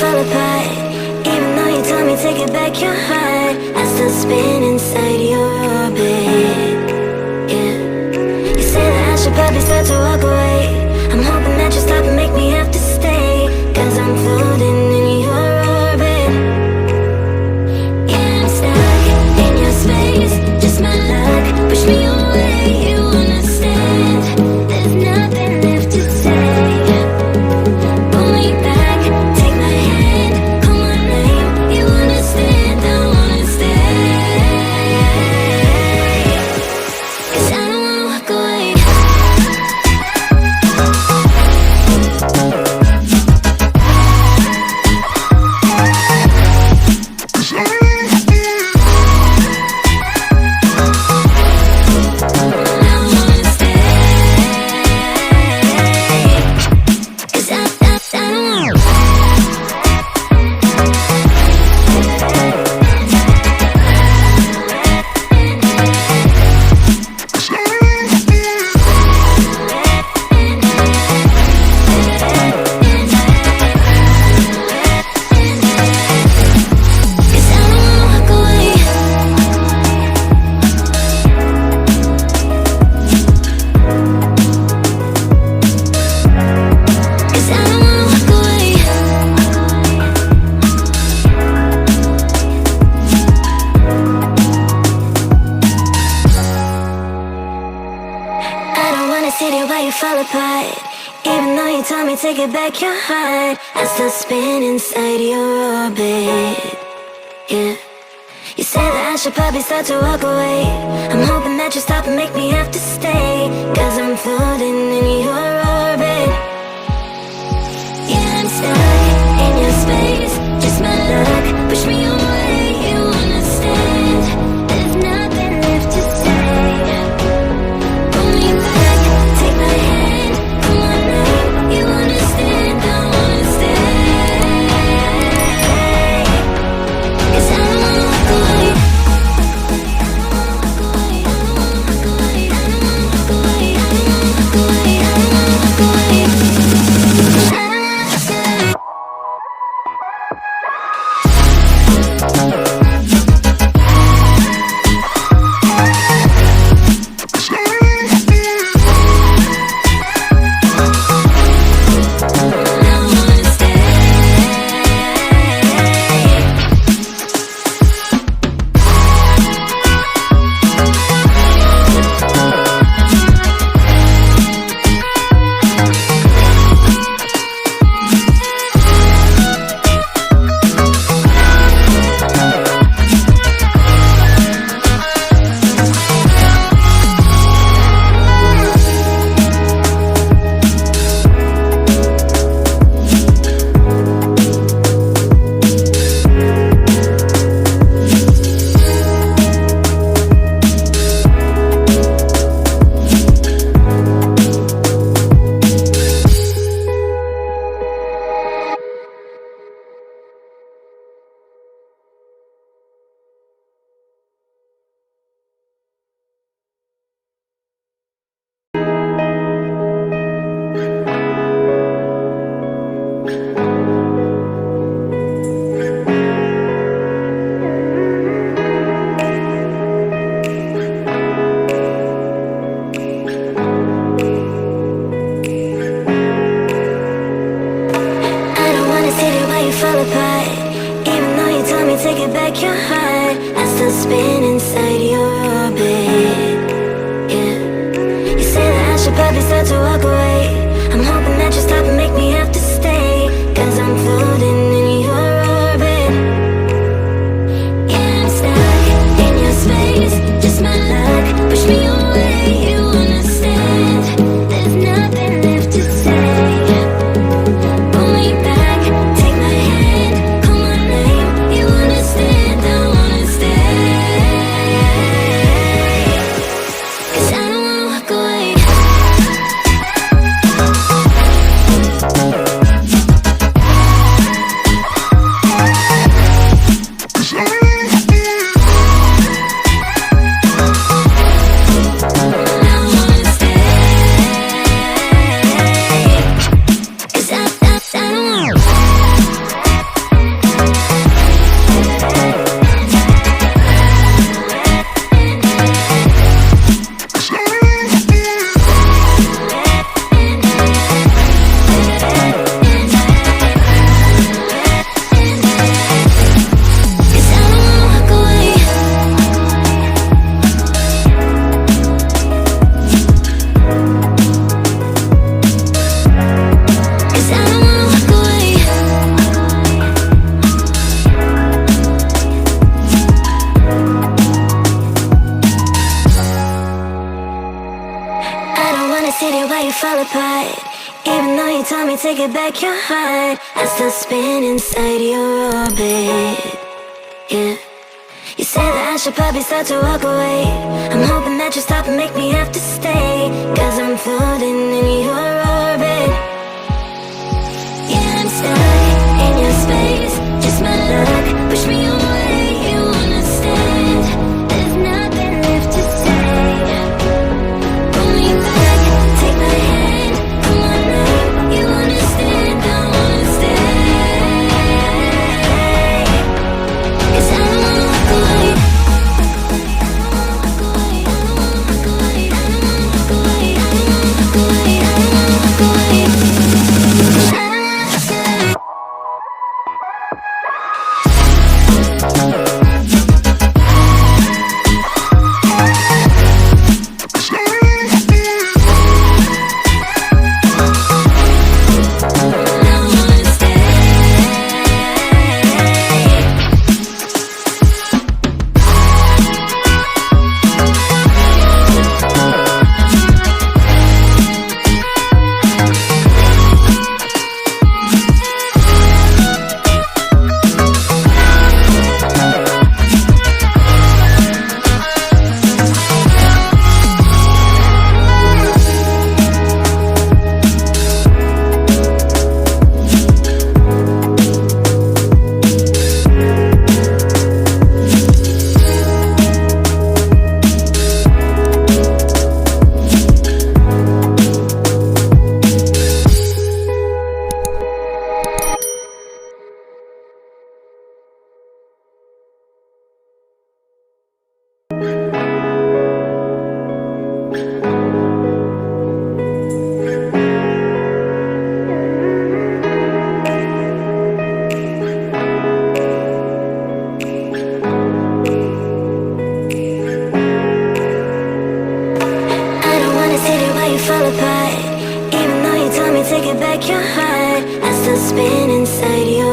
fell apart. Even though you told me take it back your heart, I still spin inside your orbit. Yeah. You say that I should probably start to walk away. I'm hoping that you stop and make me have to stay, 'cause I'm floating in your orbit. Yeah, I'm stuck in your space, just my luck. Push me away, you understand. There's nothing left to say. Pull me back, take my hand, call my name. You understand, I wanna stay. 'Cause I don't wanna walk away. Take it back your heart, I still spin inside your orbit. Yeah. You say that I should probably start to walk away. I'm hoping that you stop and make me have to stay, 'cause I'm floating in your orbit. Yeah, I'm stuck in your space, just my luck. Push me away, you understand. There's nothing left to say. Pull me back, take my hand, call my name. You understand, I wanna stay. 'Cause I don't wanna walk away. you told me take it back your heart, I still spin inside your orbit. Yeah. You said that I should probably start to walk away. I'm hoping that you stop and make me have to stay, 'cause I'm floating in your orbit. Yeah, I'm stuck in your space, just my luck. Push me away, you understand. There's nothing left to say. Pull me back, take my hand, come on now. You understand, I wanna stay. 'Cause I don't wanna walk away. Take it back your heart, I still spin inside your